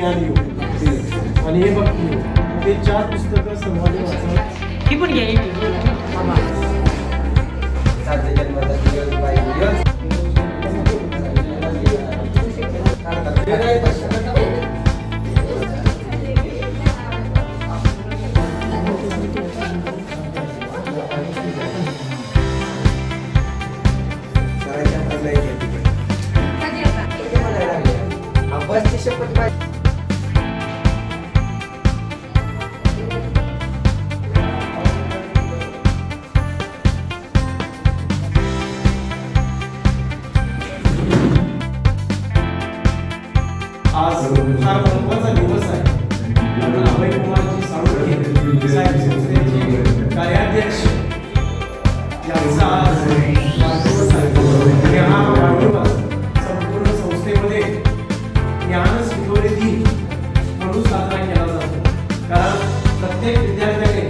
ज्ञान येऊ आणि हे भक्ती येऊ. ते 4 पुस्तकं सर्वांनी वाचत. ही पण घ्या एक. आज फार महत्त्वाचा दिवस आहे. आपण अभय कुमारजी साळुंखे साहेब संस्थेचे कार्याध्यक्ष यांचा आज वाढदिवस आहे आणि हा वाढदिवस संपूर्ण संस्थेमध्ये ज्ञान शिकवणे दिन म्हणून साजरा केला जातो. कारण प्रत्येक विद्यार्थ्याने